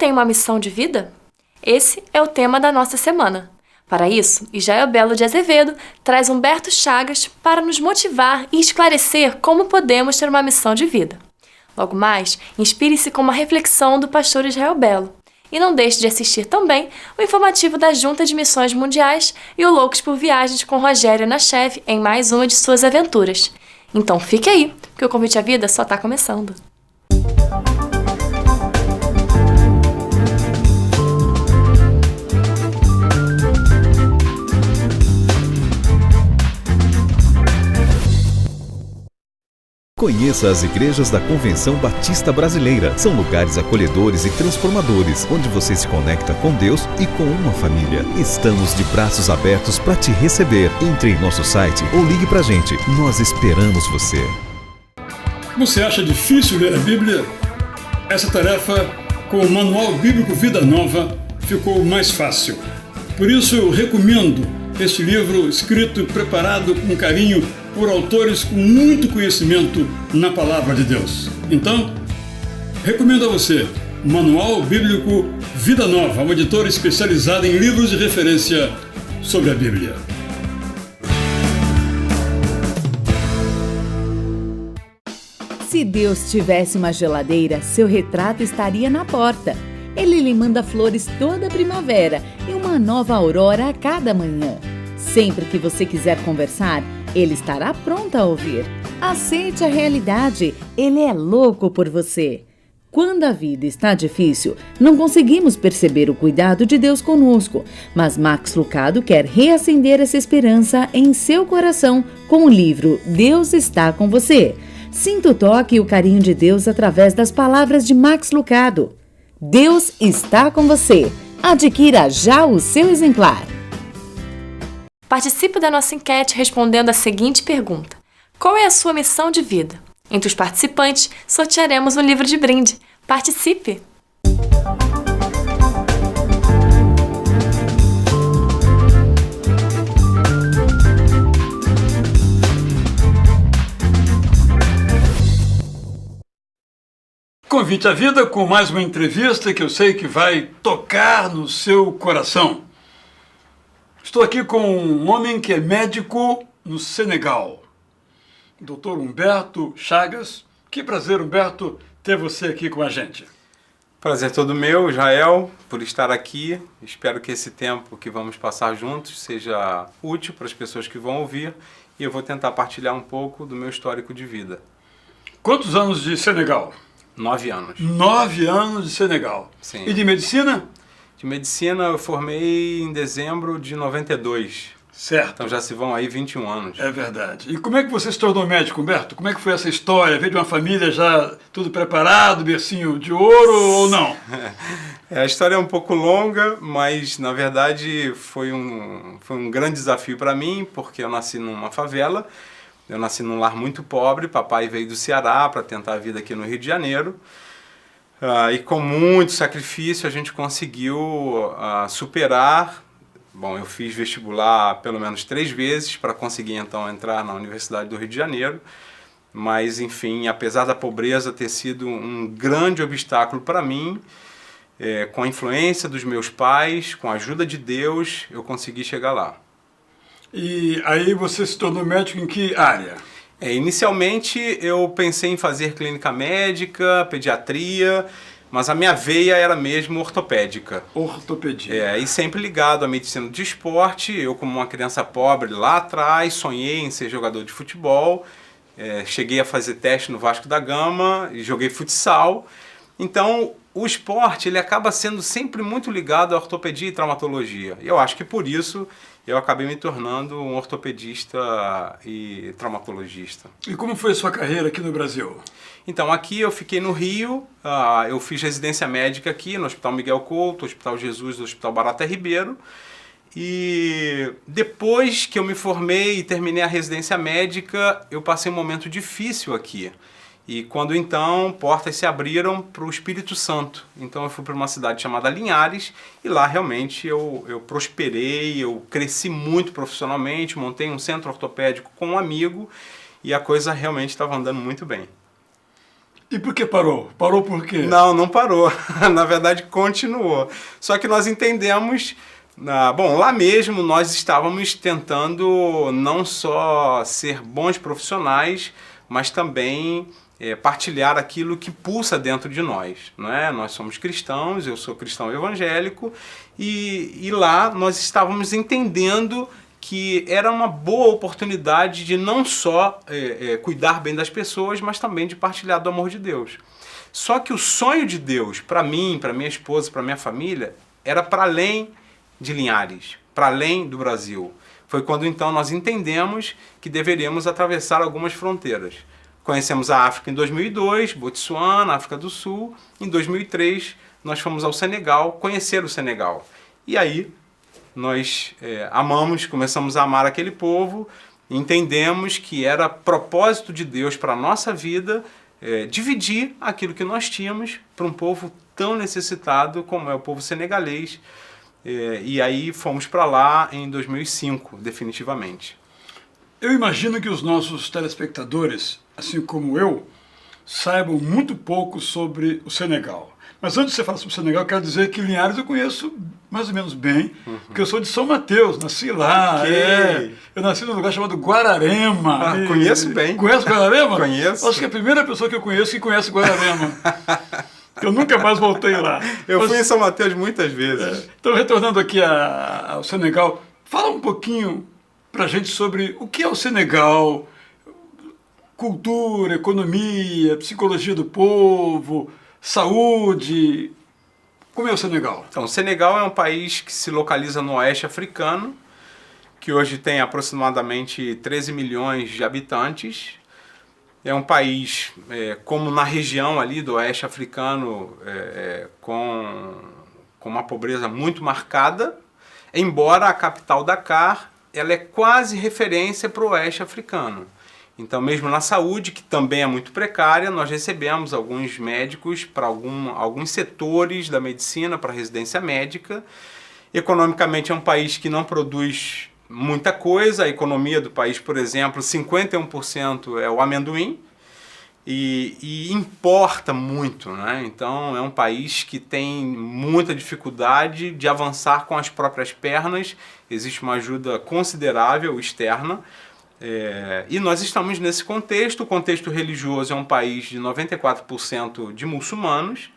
tem uma missão de vida? Esse é o tema da nossa semana. Para isso, Israel Belo de Azevedo traz Humberto Chagas para nos motivar e esclarecer como podemos ter uma missão de vida. Logo mais, inspire-se com uma reflexão do pastor Israel Belo. E não deixe de assistir também o informativo da Junta de Missões Mundiais e o Loucos por Viagens com Rogério Nachev em mais uma de suas aventuras. Então fique aí, que o Convite à Vida só está começando. Conheça as igrejas da Convenção Batista Brasileira. São lugares acolhedores e transformadores, onde você se conecta com Deus e com uma família. Estamos de braços abertos para te receber. Entre em nosso site ou ligue pra gente. Nós esperamos você. Você acha difícil ler a Bíblia? Essa tarefa, com o Manual Bíblico Vida Nova, ficou mais fácil. Por isso eu recomendo este livro escrito e preparado com carinho por autores com muito conhecimento na Palavra de Deus. Então, recomendo a você Manual Bíblico Vida Nova, uma editora especializada em livros de referência sobre a Bíblia. Se Deus tivesse uma geladeira, seu retrato estaria na porta. Ele lhe manda flores toda primavera e uma nova aurora a cada manhã. Sempre que você quiser conversar, ele estará pronto a ouvir. Aceite a realidade, ele é louco por você. Quando a vida está difícil, não conseguimos perceber o cuidado de Deus conosco, mas Max Lucado quer reacender essa esperança em seu coração com o livro Deus está com você. Sinta o toque e o carinho de Deus através das palavras de Max Lucado. Deus está com você. Adquira já o seu exemplar. Participe da nossa enquete respondendo a seguinte pergunta: qual é a sua missão de vida? Entre os participantes, sortearemos um livro de brinde. Participe! Convite à Vida com mais uma entrevista que eu sei que vai tocar no seu coração. Estou aqui com um homem que é médico no Senegal, Dr. Humberto Chagas. Que prazer, Humberto, ter você aqui com a gente. Prazer todo meu, Israel, por estar aqui. Espero que esse tempo que vamos passar juntos seja útil para as pessoas que vão ouvir e eu vou tentar partilhar um pouco do meu histórico de vida. Quantos anos de Senegal? 9 anos. 9 anos de Senegal. Sim. E de medicina? De medicina eu formei em dezembro de 92. Certo. Então já se vão aí 21 anos. É verdade. E como é que você se tornou médico, Humberto? Como é que foi essa história? Veio de uma família já tudo preparado, bercinho de ouro ou não? A história é um pouco longa, mas na verdade foi um grande desafio para mim, porque eu nasci numa favela, eu nasci num lar muito pobre, papai veio do Ceará para tentar a vida aqui no Rio de Janeiro. E com muito sacrifício a gente conseguiu superar. Bom, eu fiz vestibular pelo menos 3 vezes para conseguir então entrar na Universidade do Rio de Janeiro. Mas enfim, apesar da pobreza ter sido um grande obstáculo para mim, com a influência dos meus pais, com a ajuda de Deus, eu consegui chegar lá. E aí você se tornou médico em que área? Inicialmente eu pensei em fazer clínica médica, pediatria, mas a minha veia era mesmo ortopédica. Ortopedia. E sempre ligado à medicina de esporte. Eu, como uma criança pobre lá atrás, sonhei em ser jogador de futebol. Cheguei a fazer teste no Vasco da Gama e joguei futsal. Então o esporte ele acaba sendo sempre muito ligado à ortopedia e traumatologia. E eu acho que por isso eu acabei me tornando um ortopedista e traumatologista. E como foi a sua carreira aqui no Brasil? Então, aqui eu fiquei no Rio, eu fiz residência médica aqui no Hospital Miguel Couto, Hospital Jesus, Hospital Barata Ribeiro. E depois que eu me formei e terminei a residência médica, eu passei um momento difícil aqui. E quando então portas se abriram para o Espírito Santo. Então eu fui para uma cidade chamada Linhares e lá realmente eu prosperei, eu cresci muito profissionalmente, montei um centro ortopédico com um amigo e a coisa realmente estava andando muito bem. E por que parou? Parou por quê? Não parou. Na verdade, continuou. Só que nós entendemos... Bom, lá mesmo nós estávamos tentando não só ser bons profissionais, mas também partilhar aquilo que pulsa dentro de nós, não é? Nós somos cristãos, eu sou cristão evangélico, e lá nós estávamos entendendo que era uma boa oportunidade de não só cuidar bem das pessoas, mas também de partilhar do amor de Deus. Só que o sonho de Deus, para mim, para minha esposa, para minha família, era para além de Linhares, para além do Brasil. Foi quando então nós entendemos que deveríamos atravessar algumas fronteiras. Conhecemos a África em 2002, Botsuana, África do Sul. Em 2003 nós fomos ao Senegal, conhecer o Senegal. E aí nós começamos a amar aquele povo, entendemos que era propósito de Deus para a nossa vida dividir aquilo que nós tínhamos para um povo tão necessitado como é o povo senegalês. E aí fomos para lá em 2005, definitivamente. Eu imagino que os nossos telespectadores, assim como eu, saibam muito pouco sobre o Senegal. Mas antes de você falar sobre o Senegal, eu quero dizer que Linhares eu conheço mais ou menos bem, porque eu sou de São Mateus, nasci lá. Eu nasci num lugar chamado Guararema. Conheço bem. Conhece Guararema? Conheço. Acho que é a primeira pessoa que eu conheço que conhece Guararema. Eu nunca mais voltei lá. Eu fui em São Mateus muitas vezes. Então, retornando aqui ao Senegal, fala um pouquinho pra gente sobre o que é o Senegal, cultura, economia, psicologia do povo, saúde. Como é o Senegal? Então, o Senegal é um país que se localiza no oeste africano, que hoje tem aproximadamente 13 milhões de habitantes. É um país, como na região ali do oeste africano, com uma pobreza muito marcada, embora a capital Dakar ela é quase referência para o oeste africano. Então, mesmo na saúde, que também é muito precária, nós recebemos alguns médicos para alguns setores da medicina, para residência médica. Economicamente é um país que não produz muita coisa. A economia do país, por exemplo, 51% é o amendoim e importa muito, né? Então é um país que tem muita dificuldade de avançar com as próprias pernas. Existe uma ajuda considerável externa. E nós estamos nesse contexto. O contexto religioso é um país de 94% de muçulmanos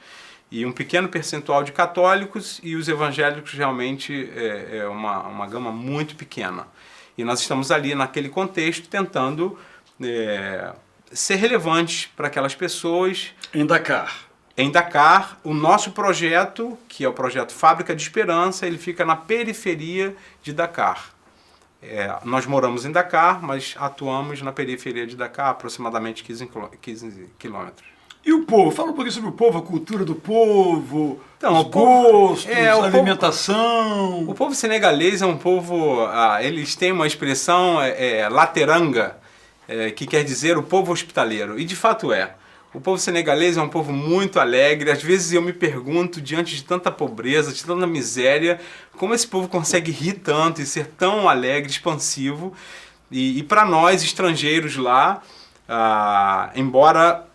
e um pequeno percentual de católicos, e os evangélicos realmente é uma gama muito pequena. E nós estamos ali naquele contexto tentando ser relevantes para aquelas pessoas. Em Dakar. Em Dakar, o nosso projeto, que é o projeto Fábrica de Esperança, ele fica na periferia de Dakar. Nós moramos em Dakar, mas atuamos na periferia de Dakar, aproximadamente 15 quilômetros. E o povo? Fala um pouquinho sobre o povo, a cultura do povo, então, os gostos, a alimentação. O povo senegalês é um povo, eles têm uma expressão lateranga, que quer dizer o povo hospitaleiro, e de fato é. O povo senegalês é um povo muito alegre. Às vezes eu me pergunto, diante de tanta pobreza, de tanta miséria, como esse povo consegue rir tanto e ser tão alegre, expansivo. E para nós, estrangeiros lá, embora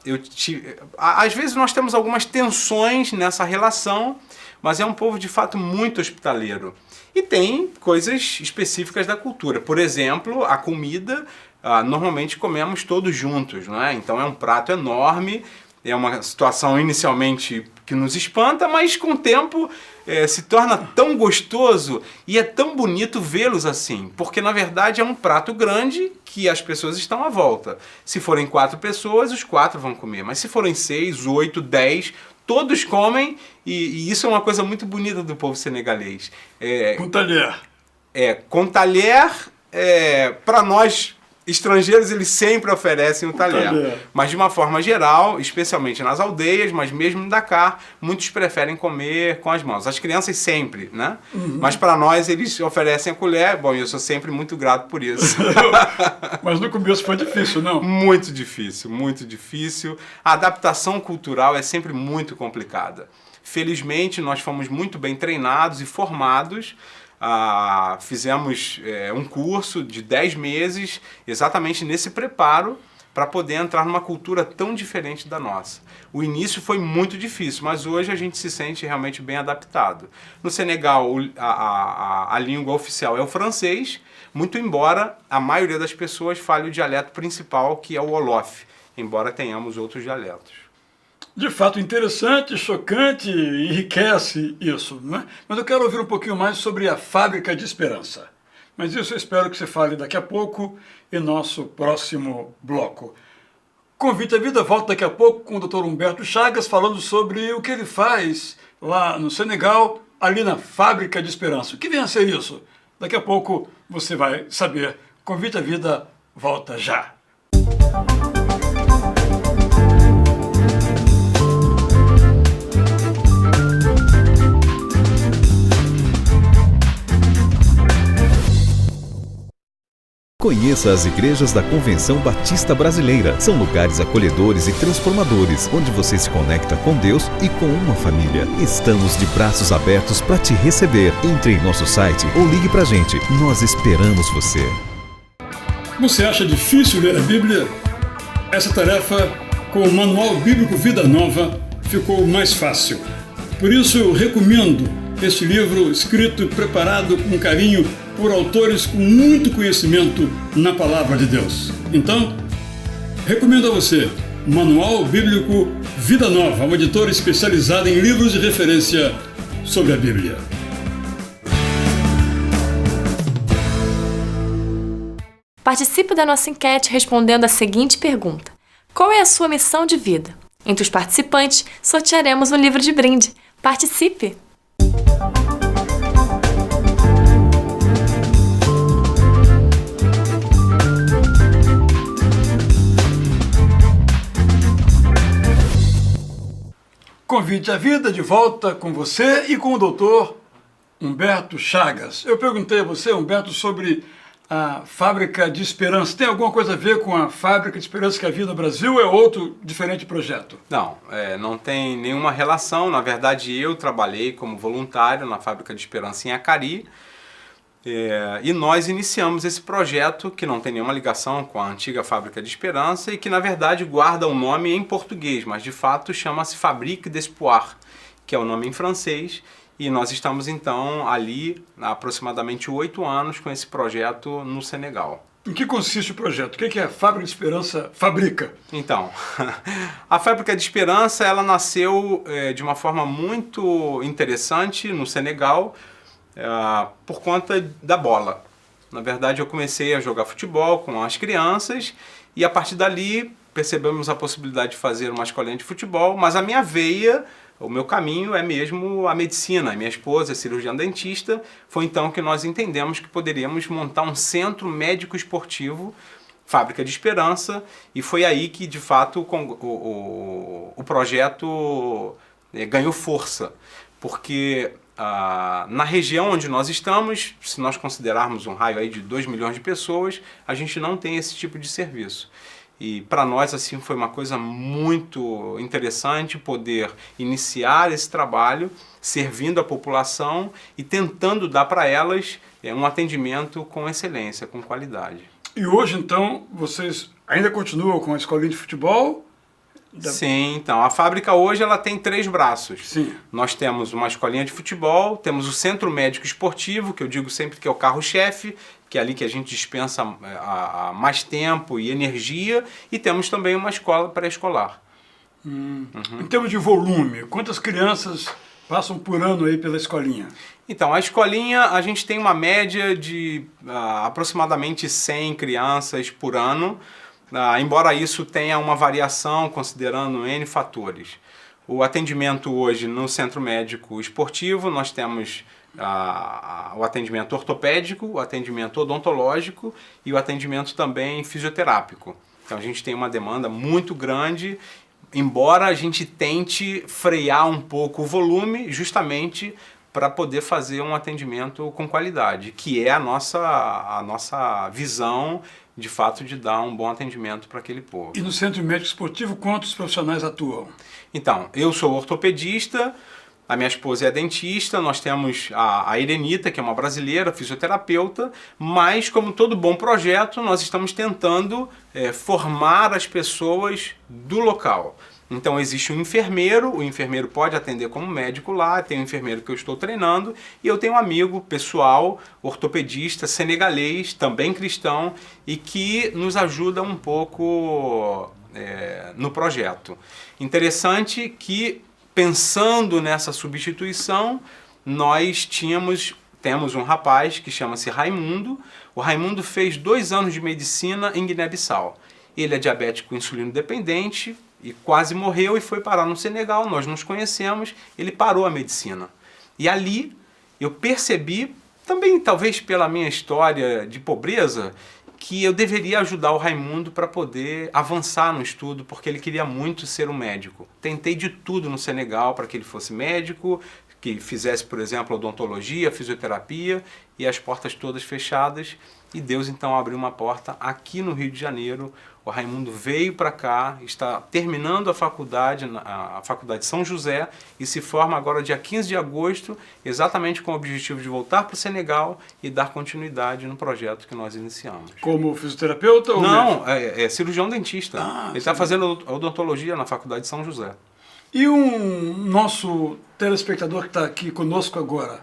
às vezes nós temos algumas tensões nessa relação, mas é um povo de fato muito hospitaleiro. E tem coisas específicas da cultura. Por exemplo, a comida... normalmente comemos todos juntos, não é? Então é um prato enorme, é uma situação inicialmente que nos espanta, mas com o tempo se torna tão gostoso e é tão bonito vê-los assim, porque na verdade é um prato grande que as pessoas estão à volta. Se forem 4 pessoas, os 4 vão comer, mas se forem 6, 8, 10, todos comem, e isso é uma coisa muito bonita do povo senegalês. Com talher. Com talher, para nós... estrangeiros, eles sempre oferecem o talher. Mas de uma forma geral, especialmente nas aldeias, mas mesmo em Dakar, muitos preferem comer com as mãos. As crianças sempre, né? Uhum. Mas para nós, eles oferecem a colher. Bom, eu sou sempre muito grato por isso. Mas no começo foi difícil, não? Muito difícil, muito difícil. A adaptação cultural é sempre muito complicada. Felizmente, nós fomos muito bem treinados e formados. Fizemos um curso de 10 meses exatamente nesse preparo para poder entrar numa cultura tão diferente da nossa. O início foi muito difícil, mas hoje a gente se sente realmente bem adaptado. No Senegal, a língua oficial é o francês, muito embora a maioria das pessoas fale o dialeto principal, que é o Wolof, embora tenhamos outros dialetos. De fato, interessante, chocante, enriquece isso, não é? Mas eu quero ouvir um pouquinho mais sobre a Fábrica de Esperança. Mas isso eu espero que você fale daqui a pouco em nosso próximo bloco. Convite à Vida volta daqui a pouco com o Dr. Humberto Chagas falando sobre o que ele faz lá no Senegal, ali na Fábrica de Esperança. O que vem a ser isso? Daqui a pouco você vai saber. Convite à Vida volta já. Conheça as igrejas da Convenção Batista Brasileira. São lugares acolhedores e transformadores, onde você se conecta com Deus e com uma família. Estamos de braços abertos para te receber. Entre em nosso site ou ligue pra gente. Nós esperamos você. Você acha difícil ler a Bíblia? Essa tarefa, com o Manual Bíblico Vida Nova, ficou mais fácil. Por isso eu recomendo este livro escrito e preparado com carinho por autores com muito conhecimento na Palavra de Deus. Então, recomendo a você Manual Bíblico Vida Nova, uma editora especializada em livros de referência sobre a Bíblia. Participe da nossa enquete respondendo a seguinte pergunta: qual é a sua missão de vida? Entre os participantes, sortearemos um livro de brinde. Participe! Convite à Vida de volta com você e com o doutor Humberto Chagas. Eu perguntei a você, Humberto, sobre a Fábrica de Esperança. Tem alguma coisa a ver com a Fábrica de Esperança que havia no Brasil ou é outro diferente projeto? Não, não tem nenhuma relação. Na verdade, eu trabalhei como voluntário na Fábrica de Esperança em Acari. E nós iniciamos esse projeto que não tem nenhuma ligação com a antiga Fábrica de Esperança e que na verdade guarda um nome em português, mas de fato chama-se Fabrique d'Espoir, que é o nome em francês, e nós estamos então ali há aproximadamente 8 anos com esse projeto no Senegal. Em que consiste o projeto? O que a Fábrica de Esperança fabrica? Então, a Fábrica de Esperança ela nasceu de uma forma muito interessante no Senegal, por conta da bola. Na verdade, eu comecei a jogar futebol com as crianças e a partir dali percebemos a possibilidade de fazer uma escolinha de futebol, mas a minha veia, o meu caminho é mesmo a medicina. A minha esposa é cirurgiã dentista, foi então que nós entendemos que poderíamos montar um centro médico esportivo, Fábrica de Esperança, e foi aí que de fato o projeto ganhou força, porque na região onde nós estamos, se nós considerarmos um raio aí de 2 milhões de pessoas, a gente não tem esse tipo de serviço. E para nós assim foi uma coisa muito interessante poder iniciar esse trabalho servindo a população e tentando dar para elas um atendimento com excelência, com qualidade. E hoje então vocês ainda continuam com a escolinha de futebol? Sim, então, a fábrica hoje ela tem 3 braços. Sim. Nós temos uma escolinha de futebol, temos o centro médico esportivo, que eu digo sempre que é o carro-chefe, que é ali que a gente dispensa mais tempo e energia, e temos também uma escola pré-escolar. Em termos de volume, quantas crianças passam por ano aí pela escolinha? Então, a escolinha, a gente tem uma média de aproximadamente 100 crianças por ano, embora isso tenha uma variação considerando N fatores. O atendimento hoje no centro médico esportivo, nós temos o atendimento ortopédico, o atendimento odontológico e o atendimento também fisioterápico. Então a gente tem uma demanda muito grande, embora a gente tente frear um pouco o volume justamente para poder fazer um atendimento com qualidade, que é a nossa visão de fato de dar um bom atendimento para aquele povo. E no Centro Médico Esportivo, quantos profissionais atuam? Então, eu sou ortopedista, A minha esposa é dentista, nós temos a Irenita, que é uma brasileira, fisioterapeuta, mas como todo bom projeto, nós estamos tentando formar as pessoas do local. Então existe um enfermeiro, o enfermeiro pode atender como médico lá, tem um enfermeiro que eu estou treinando, e eu tenho um amigo pessoal, ortopedista, senegalês, também cristão, e que nos ajuda um pouco no projeto. Interessante que, pensando nessa substituição, nós temos um rapaz que chama-se Raimundo. O Raimundo fez 2 anos de medicina em Guiné-Bissau. Ele é diabético insulino dependente e quase morreu e foi parar no Senegal. Nós nos conhecemos, ele parou a medicina. E ali eu percebi, também talvez pela minha história de pobreza, que eu deveria ajudar o Raimundo para poder avançar no estudo, porque ele queria muito ser um médico. Tentei de tudo no Senegal para que ele fosse médico, que fizesse, por exemplo, odontologia, fisioterapia, e as portas todas fechadas. E Deus então abriu uma porta aqui no Rio de Janeiro. O Raimundo veio para cá, está terminando a faculdade São José, e se forma agora dia 15 de agosto, exatamente com o objetivo de voltar para o Senegal e dar continuidade no projeto que nós iniciamos. Como fisioterapeuta ou Não, é cirurgião dentista. Ele está sim. fazendo odontologia na faculdade São José. E um nosso telespectador que está aqui conosco agora,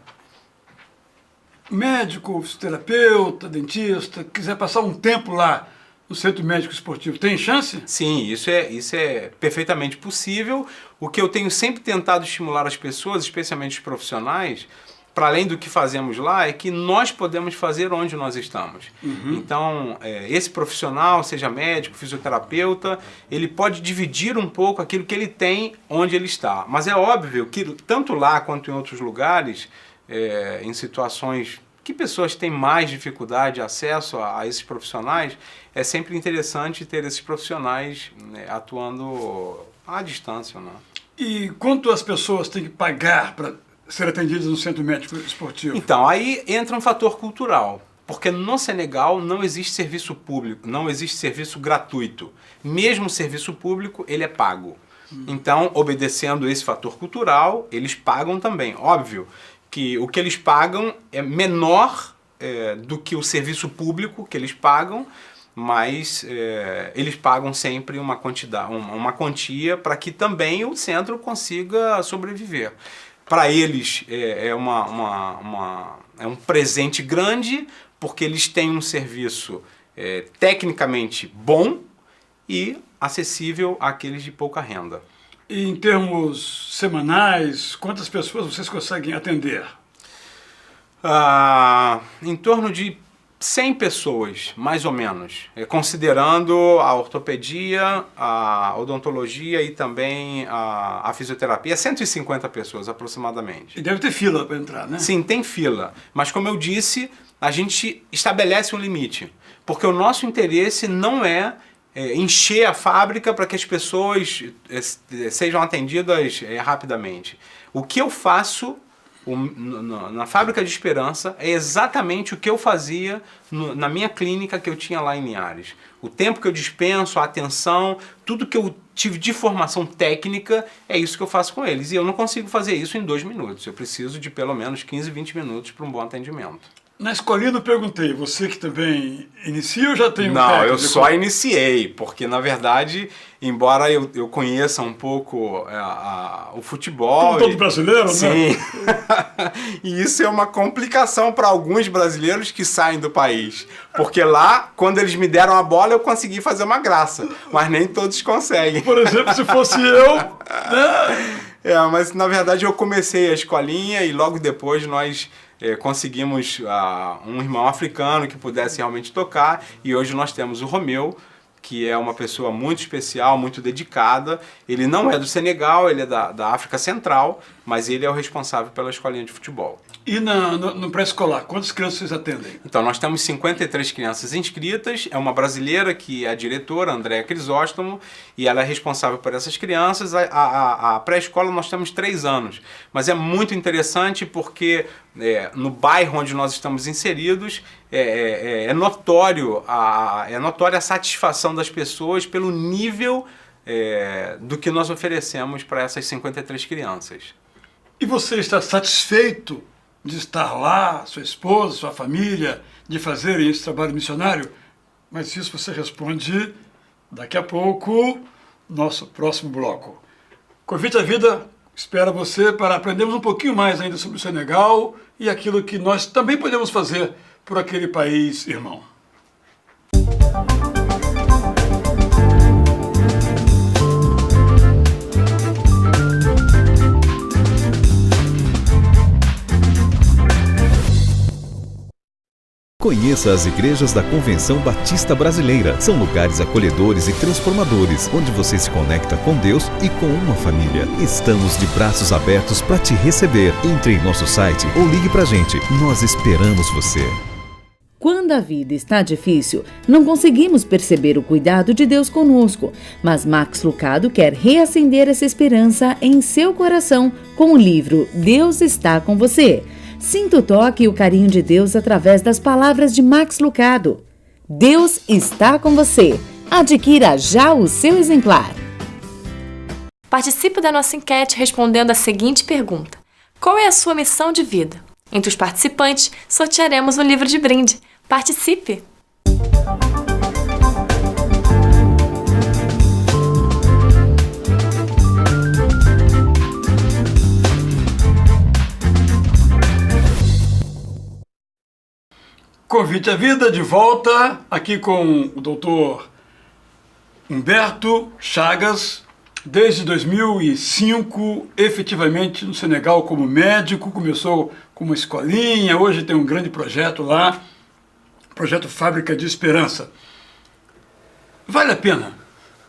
médico, fisioterapeuta, dentista, quiser passar um tempo lá no Centro Médico Esportivo, tem chance? Sim, isso é perfeitamente possível. O que eu tenho sempre tentado estimular as pessoas, especialmente os profissionais, para além do que fazemos lá, é que nós podemos fazer onde nós estamos. Então, esse profissional, seja médico, fisioterapeuta, ele pode dividir um pouco aquilo que ele tem onde ele está. Mas é óbvio que, tanto lá quanto em outros lugares, em situações que pessoas têm mais dificuldade de acesso a esses profissionais, é sempre interessante ter esses profissionais atuando à distância. Né? E quanto as pessoas têm que pagar para ser atendidas no Centro Médico Esportivo? Então, aí entra um fator cultural, porque no Senegal não existe serviço público, não existe serviço gratuito. Mesmo o serviço público, ele é pago. Então, obedecendo esse fator cultural, eles pagam também. Óbvio que o que eles pagam é menor do que o serviço público que eles pagam, mas eles pagam sempre uma quantia para que também o centro consiga sobreviver. Para eles é um presente grande, porque eles têm um serviço tecnicamente bom e acessível àqueles de pouca renda. E em termos semanais, quantas pessoas vocês conseguem atender? Em torno de 100 pessoas, mais ou menos, considerando a ortopedia, a odontologia e também a fisioterapia, 150 pessoas aproximadamente. E deve ter fila para entrar, né? Sim, tem fila, mas como eu disse, a gente estabelece um limite, porque o nosso interesse não é encher a fábrica para que as pessoas sejam atendidas rapidamente. O que eu faço na Fábrica de Esperança é exatamente o que eu fazia na minha clínica que eu tinha lá em Linhares. O tempo que eu dispenso, a atenção, tudo que eu tive de formação técnica, é isso que eu faço com eles. E eu não consigo fazer isso em 2 minutos. Eu preciso de pelo menos 15, 20 minutos para um bom atendimento. Na escolinha eu perguntei, você que também inicia ou já tem um Não, técnico? eu só iniciei, porque na verdade, embora eu conheça um pouco o futebol... Como todo brasileiro, sim, né? E isso é uma complicação para alguns brasileiros que saem do país. Porque lá, quando eles me deram a bola, eu consegui fazer uma graça, mas nem todos conseguem. Por exemplo, se fosse eu... Né? Mas na verdade eu comecei a escolinha e logo depois nós... conseguimos um irmão africano que pudesse realmente tocar, e hoje nós temos o Romeu, que é uma pessoa muito especial, muito dedicada. Ele não é do Senegal, ele é da África Central, mas ele é o responsável pela escolinha de futebol. E no pré-escolar, quantas crianças vocês atendem? Então, nós temos 53 crianças inscritas, é uma brasileira que é a diretora, Andréa Crisóstomo, e ela é responsável por essas crianças. A pré-escola nós temos 3 anos, mas é muito interessante porque no bairro onde nós estamos inseridos, é notória a satisfação das pessoas pelo nível do que nós oferecemos para essas 53 crianças. E você está satisfeito de estar lá, sua esposa, sua família, de fazerem esse trabalho missionário? Mas isso você responde daqui a pouco, nosso próximo bloco. Convite à Vida espera você para aprendermos um pouquinho mais ainda sobre o Senegal e aquilo que nós também podemos fazer por aquele país irmão. Conheça as igrejas da Convenção Batista Brasileira. São lugares acolhedores e transformadores, onde você se conecta com Deus e com uma família. Estamos de braços abertos para te receber. Entre em nosso site ou ligue pra gente. Nós esperamos você. Quando a vida está difícil, não conseguimos perceber o cuidado de Deus conosco, mas Max Lucado quer reacender essa esperança em seu coração com o livro Deus está com você. Sinta o toque e o carinho de Deus através das palavras de Max Lucado. Deus está com você. Adquira já o seu exemplar. Participe da nossa enquete respondendo a seguinte pergunta: qual é a sua missão de vida? Entre os participantes, sortearemos um livro de brinde. Participe! Convite à Vida de volta, aqui com o doutor Humberto Chagas, desde 2005, efetivamente no Senegal como médico, começou com uma escolinha, hoje tem um grande projeto lá, projeto Fábrica de Esperança. Vale a pena?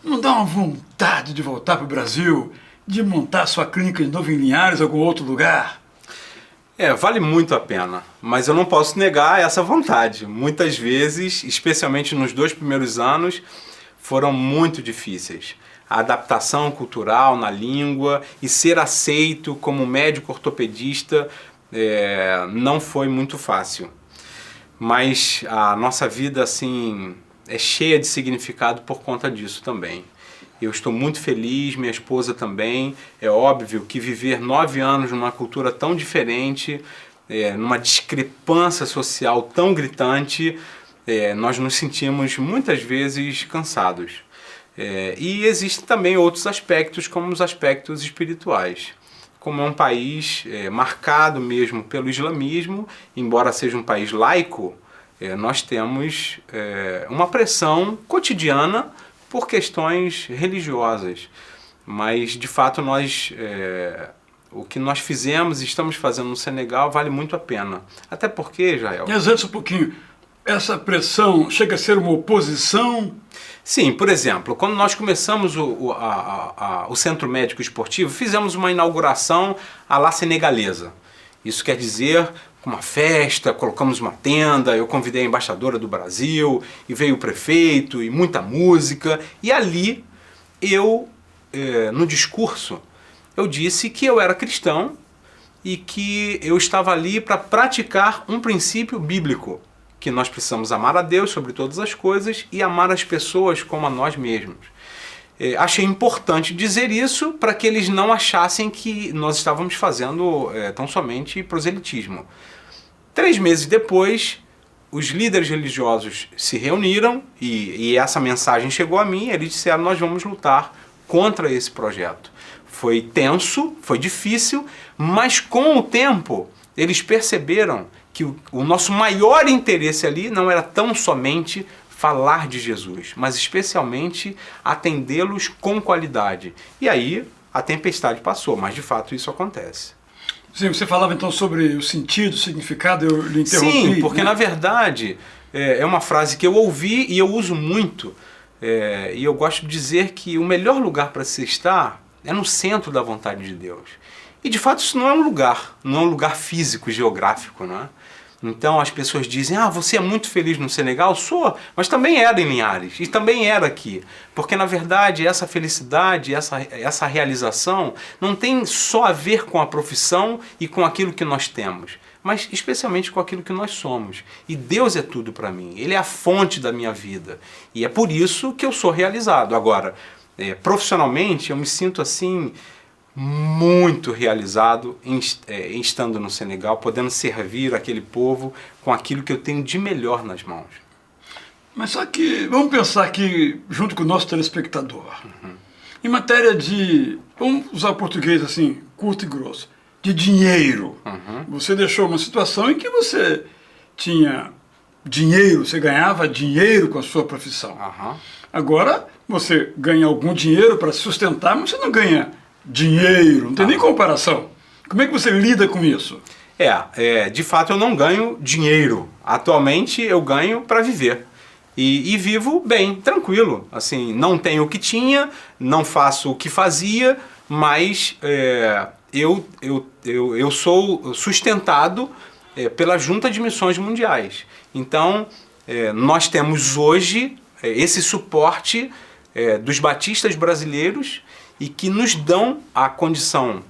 Não dá uma vontade de voltar para o Brasil, de montar sua clínica de novo em Linhares, algum outro lugar? Vale muito a pena, mas eu não posso negar essa vontade. Muitas vezes, especialmente nos 2 primeiros anos, foram muito difíceis. A adaptação cultural na língua e ser aceito como médico ortopedista não foi muito fácil. Mas a nossa vida assim é cheia de significado por conta disso também. Eu estou muito feliz, minha esposa também. É óbvio que viver 9 anos numa cultura tão diferente, numa discrepância social tão gritante, nós nos sentimos muitas vezes cansados. E existem também outros aspectos, como os aspectos espirituais. Como é um país marcado mesmo pelo islamismo, embora seja um país laico, nós temos uma pressão cotidiana por questões religiosas, mas de fato o que nós fizemos e estamos fazendo no Senegal vale muito a pena. Até porque, Jael... Mas antes um pouquinho, essa pressão chega a ser uma oposição? Sim, por exemplo, quando nós começamos o Centro Médico Esportivo, fizemos uma inauguração à la senegalesa. Isso quer dizer, com uma festa, colocamos uma tenda, eu convidei a embaixadora do Brasil, e veio o prefeito, e muita música. E ali, no discurso, eu disse que eu era cristão e que eu estava ali para praticar um princípio bíblico, que nós precisamos amar a Deus sobre todas as coisas e amar as pessoas como a nós mesmos. Achei importante dizer isso para que eles não achassem que nós estávamos fazendo tão somente proselitismo. 3 meses depois, os líderes religiosos se reuniram e essa mensagem chegou a mim. Eles disseram: nós vamos lutar contra esse projeto. Foi tenso, foi difícil, mas com o tempo eles perceberam que o nosso maior interesse ali não era tão somente falar de Jesus, mas especialmente atendê-los com qualidade. E aí a tempestade passou, mas de fato isso acontece. Sim, você falava então sobre o sentido, o significado, eu lhe interrompi. Sim, porque na verdade é uma frase que eu ouvi e eu uso muito, e eu gosto de dizer que o melhor lugar para se estar é no centro da vontade de Deus. E de fato isso não é um lugar físico, geográfico, não é? Então as pessoas dizem: ah, você é muito feliz no Senegal? Sou, mas também era em Linhares, e também era aqui. Porque na verdade essa felicidade, essa realização não tem só a ver com a profissão e com aquilo que nós temos, mas especialmente com aquilo que nós somos. E Deus é tudo para mim, Ele é a fonte da minha vida. E é por isso que eu sou realizado. Agora, profissionalmente eu me sinto assim muito realizado estando no Senegal, podendo servir aquele povo com aquilo que eu tenho de melhor nas mãos. Mas só que, vamos pensar aqui, junto com o nosso telespectador, em matéria de, vamos usar o português assim, curto e grosso, de dinheiro. Você deixou uma situação em que você tinha dinheiro, você ganhava dinheiro com a sua profissão. Agora, você ganha algum dinheiro para se sustentar, mas você não ganha dinheiro, não tem nem comparação. Como é que você lida com isso? De fato eu não ganho dinheiro. Atualmente eu ganho para viver. E vivo bem, tranquilo. Assim, não tenho o que tinha, não faço o que fazia, mas eu sou sustentado pela Junta de Missões Mundiais. Então, nós temos hoje esse suporte dos batistas brasileiros e que nos dão a condição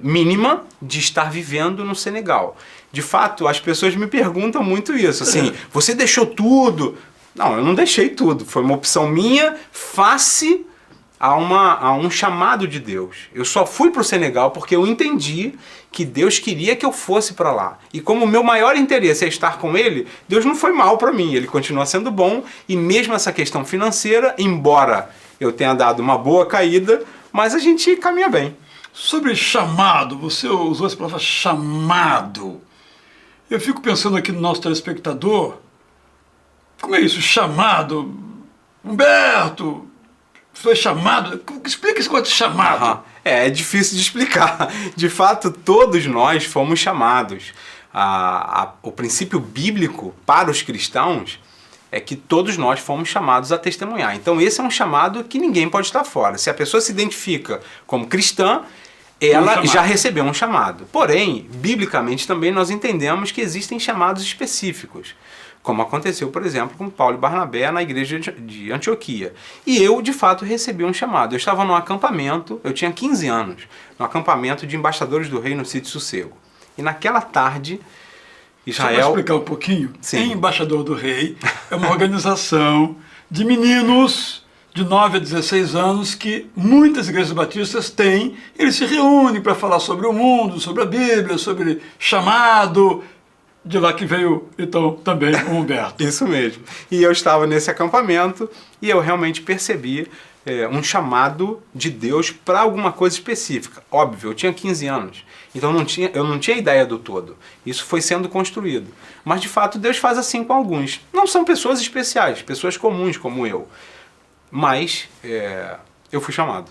mínima de estar vivendo no Senegal. De fato, as pessoas me perguntam muito isso, assim, você deixou tudo? Não, eu não deixei tudo, foi uma opção minha face a um chamado de Deus. Eu só fui para o Senegal porque eu entendi que Deus queria que eu fosse para lá. E como o meu maior interesse é estar com Ele, Deus não foi mal para mim, Ele continua sendo bom, e mesmo essa questão financeira, embora eu tenha dado uma boa caída, mas a gente caminha bem. Sobre chamado, você usou essa palavra chamado. Eu fico pensando aqui no nosso telespectador, como é isso, chamado? Humberto, foi chamado? Explica esse negócio de chamado. É difícil de explicar. De fato, todos nós fomos chamados. O princípio bíblico para os cristãos é que todos nós fomos chamados a testemunhar. Então esse é um chamado que ninguém pode estar fora. Se a pessoa se identifica como cristã, ela já recebeu um chamado. Porém, biblicamente também nós entendemos que existem chamados específicos, como aconteceu, por exemplo, com Paulo e Barnabé na igreja de Antioquia. E eu, de fato, recebi um chamado. Eu estava num acampamento, eu tinha 15 anos, no acampamento de embaixadores do rei no Sítio Sossego. E naquela tarde, Israel... Só para explicar um pouquinho, Sim. Embaixador do Rei é uma organização de meninos de 9 a 16 anos que muitas igrejas batistas têm. Eles se reúnem para falar sobre o mundo, sobre a Bíblia, sobre chamado. De lá que veio, então, também o Humberto. Isso mesmo. E eu estava nesse acampamento e eu realmente percebi um chamado de Deus para alguma coisa específica. Óbvio, eu tinha 15 anos, então eu não tinha ideia do todo. Isso foi sendo construído. Mas, de fato, Deus faz assim com alguns. Não são pessoas especiais, pessoas comuns como eu. Mas eu fui chamado.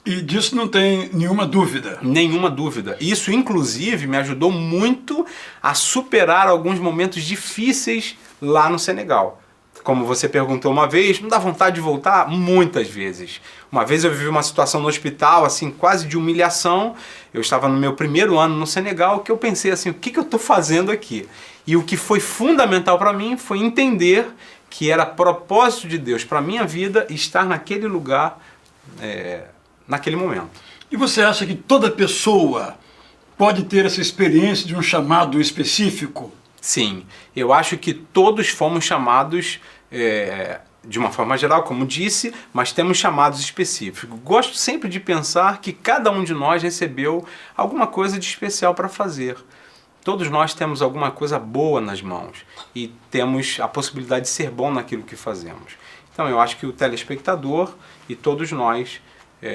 E disso não tem nenhuma dúvida. Nenhuma dúvida. Isso, inclusive, me ajudou muito a superar alguns momentos difíceis lá no Senegal. Como você perguntou uma vez, não dá vontade de voltar? Muitas vezes. Uma vez eu vivi uma situação no hospital, assim, quase de humilhação. Eu estava no meu primeiro ano no Senegal, que eu pensei assim, o que eu estou fazendo aqui? E o que foi fundamental para mim foi entender que era propósito de Deus para a minha vida estar naquele lugar, naquele momento. E você acha que toda pessoa pode ter essa experiência de um chamado específico? Sim, eu acho que todos fomos chamados de uma forma geral, como disse, mas temos chamados específicos. Gosto sempre de pensar que cada um de nós recebeu alguma coisa de especial para fazer. Todos nós temos alguma coisa boa nas mãos e temos a possibilidade de ser bom naquilo que fazemos. Então eu acho que o telespectador e todos nós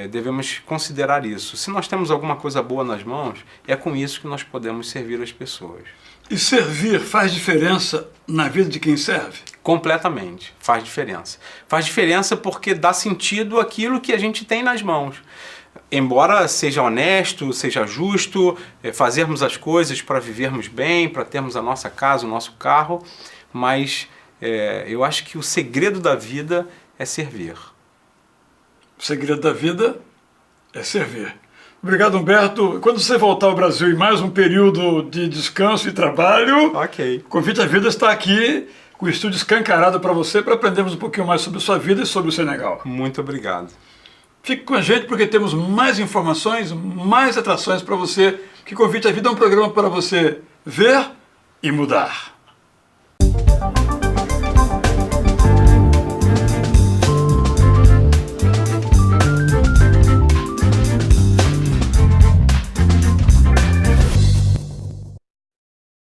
devemos considerar isso. Se nós temos alguma coisa boa nas mãos, é com isso que nós podemos servir as pessoas. E servir faz diferença na vida de quem serve? Completamente, faz diferença. Faz diferença porque dá sentido àquilo que a gente tem nas mãos. Embora seja honesto, seja justo, fazermos as coisas para vivermos bem, para termos a nossa casa, o nosso carro, mas eu acho que o segredo da vida é servir. O segredo da vida é servir. Obrigado, Humberto. Quando você voltar ao Brasil em mais um período de descanso e trabalho, Ok. o Convite à Vida está aqui com o estúdio escancarado para você, para aprendermos um pouquinho mais sobre a sua vida e sobre o Senegal. Muito obrigado. Fique com a gente porque temos mais informações, mais atrações para você, que Convite à Vida é um programa para você ver e mudar.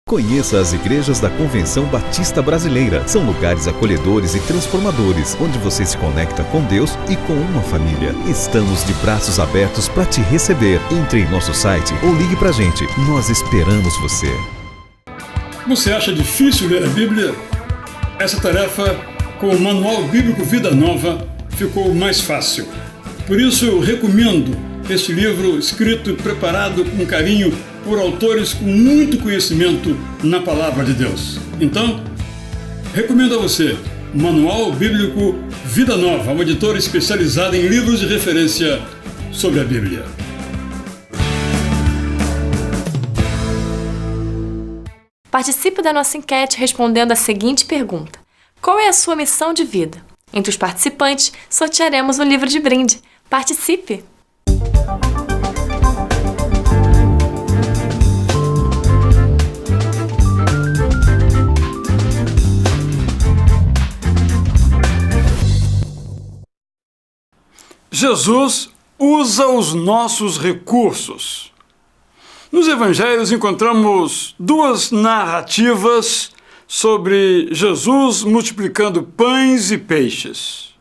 Conheça as igrejas da Convenção Batista Brasileira. São lugares acolhedores e transformadores, onde você se conecta com Deus e com uma família. Estamos de braços abertos para te receber. Entre em nosso site ou ligue pra gente. Nós esperamos você. Você acha difícil ler a Bíblia? Essa tarefa, com o Manual Bíblico Vida Nova, ficou mais fácil. Por isso eu recomendo este livro escrito e preparado com carinho por autores com muito conhecimento na Palavra de Deus. Então, recomendo a você Manual Bíblico Vida Nova, uma editora especializada em livros de referência sobre a Bíblia. Participe da nossa enquete respondendo a seguinte pergunta: qual é a sua missão de vida? Entre os participantes, sortearemos um livro de brinde. Participe! Jesus usa os nossos recursos. Nos evangelhos encontramos duas narrativas sobre Jesus multiplicando pães e peixes.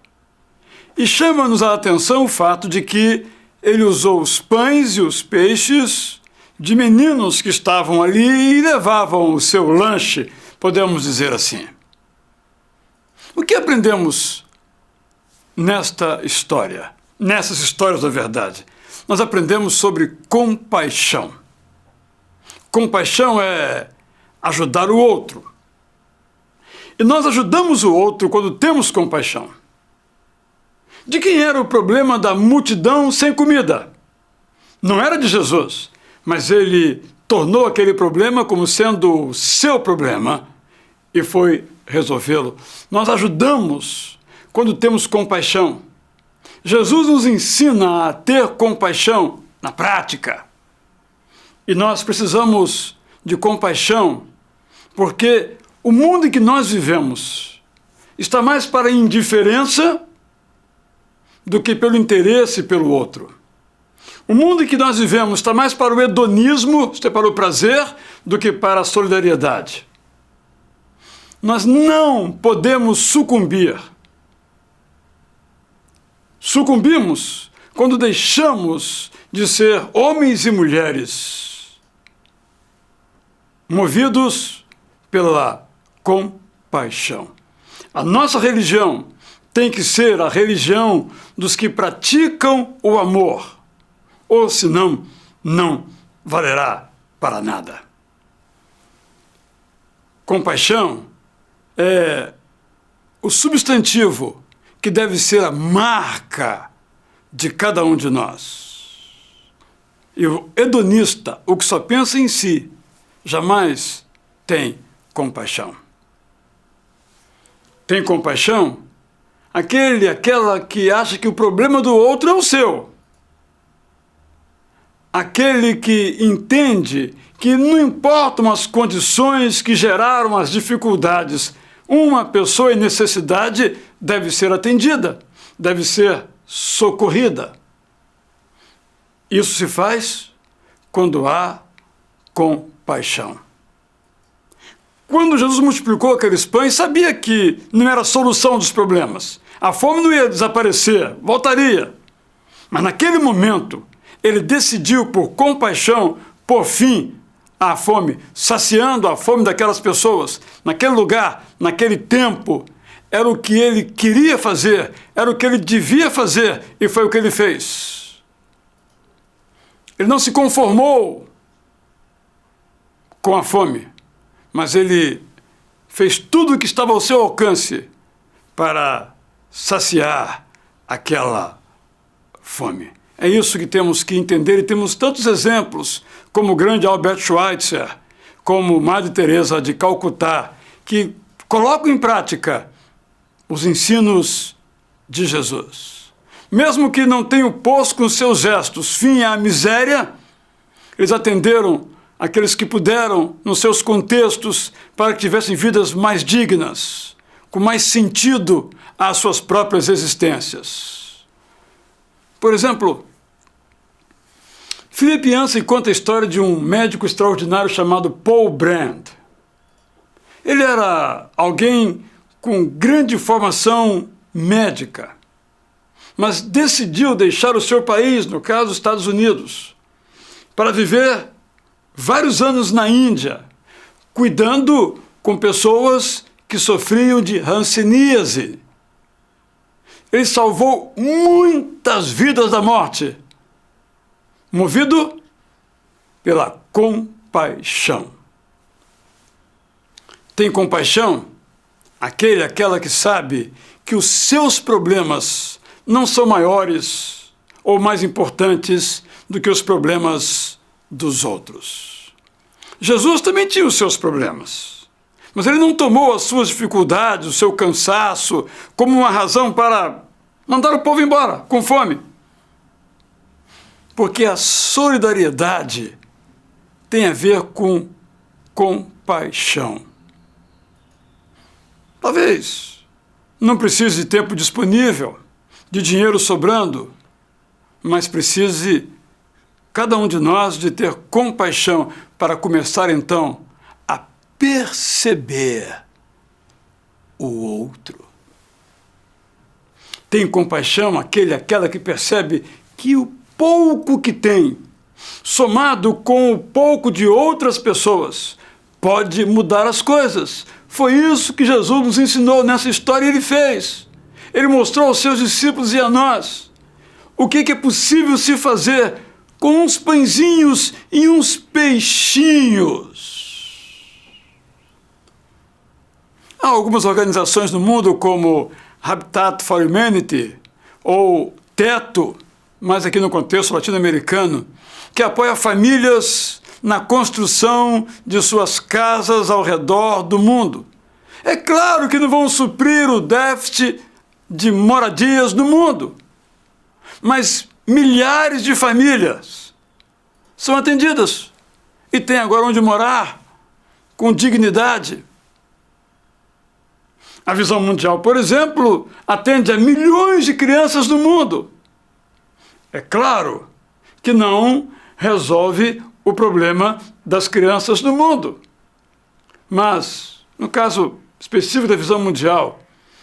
E chama-nos a atenção o fato de que ele usou os pães e os peixes de meninos que estavam ali e levavam o seu lanche, podemos dizer assim. O que aprendemos nesta história? Nessas histórias da verdade, nós aprendemos sobre compaixão. Compaixão é ajudar o outro. E nós ajudamos o outro quando temos compaixão. De quem era o problema da multidão sem comida? Não era de Jesus, mas ele tornou aquele problema como sendo o seu problema e foi resolvê-lo. Nós ajudamos quando temos compaixão. Jesus nos ensina a ter compaixão na prática. E nós precisamos de compaixão, porque o mundo em que nós vivemos está mais para a indiferença do que pelo interesse pelo outro. O mundo em que nós vivemos está mais para o hedonismo, isto é, para o prazer, do que para a solidariedade. Nós não podemos sucumbir. Sucumbimos quando deixamos de ser homens e mulheres movidos pela compaixão. A nossa religião tem que ser a religião dos que praticam o amor, ou senão não valerá para nada. Compaixão é o substantivo que deve ser a marca de cada um de nós. E o hedonista, o que só pensa em si, jamais tem compaixão. Tem compaixão aquela que acha que o problema do outro é o seu. Aquele que entende que não importam as condições que geraram as dificuldades, uma pessoa em necessidade deve ser atendida, deve ser socorrida. Isso se faz quando há compaixão. Quando Jesus multiplicou aqueles pães, sabia que não era a solução dos problemas. A fome não ia desaparecer, voltaria. Mas naquele momento, ele decidiu, por compaixão, pôr fim à fome, saciando a fome daquelas pessoas. Naquele lugar, naquele tempo, era o que ele queria fazer, era o que ele devia fazer, e foi o que ele fez. Ele não se conformou com a fome, mas ele fez tudo o que estava ao seu alcance para saciar aquela fome. É isso que temos que entender, e temos tantos exemplos, como o grande Albert Schweitzer, como Madre Teresa de Calcutá, que colocam em prática os ensinos de Jesus. Mesmo que não tenham posto com seus gestos fim à miséria, eles atenderam aqueles que puderam nos seus contextos para que tivessem vidas mais dignas, com mais sentido às suas próprias existências. Por exemplo, Philip Yancey conta a história de um médico extraordinário chamado Paul Brand. Ele era alguém com grande formação médica, mas decidiu deixar o seu país, no caso, os Estados Unidos, para viver vários anos na Índia, cuidando com pessoas que sofriam de hanseníase. Ele salvou muitas vidas da morte, movido pela compaixão. Tem compaixão aquela que sabe que os seus problemas não são maiores ou mais importantes do que os problemas dos outros. Jesus também tinha os seus problemas, mas ele não tomou as suas dificuldades, o seu cansaço, como uma razão para mandar o povo embora com fome. Porque a solidariedade tem a ver com compaixão. Talvez não precise de tempo disponível, de dinheiro sobrando, mas precise cada um de nós de ter compaixão para começar então a perceber o outro. Tem compaixão aquela que percebe que o pouco que tem, somado com o pouco de outras pessoas, pode mudar as coisas. Foi isso que Jesus nos ensinou nessa história e ele fez. Ele mostrou aos seus discípulos e a nós o que é possível se fazer com uns pãezinhos e uns peixinhos. Há algumas organizações no mundo como Habitat for Humanity ou Teto, mas aqui no contexto latino-americano, que apoia famílias na construção de suas casas ao redor do mundo. É claro que não vão suprir o déficit de moradias no mundo, mas milhares de famílias são atendidas e têm agora onde morar com dignidade. A Visão Mundial, por exemplo, atende a milhões de crianças no mundo. É claro que não resolve o problema das crianças no mundo. Mas, no caso específico da Visão Mundial,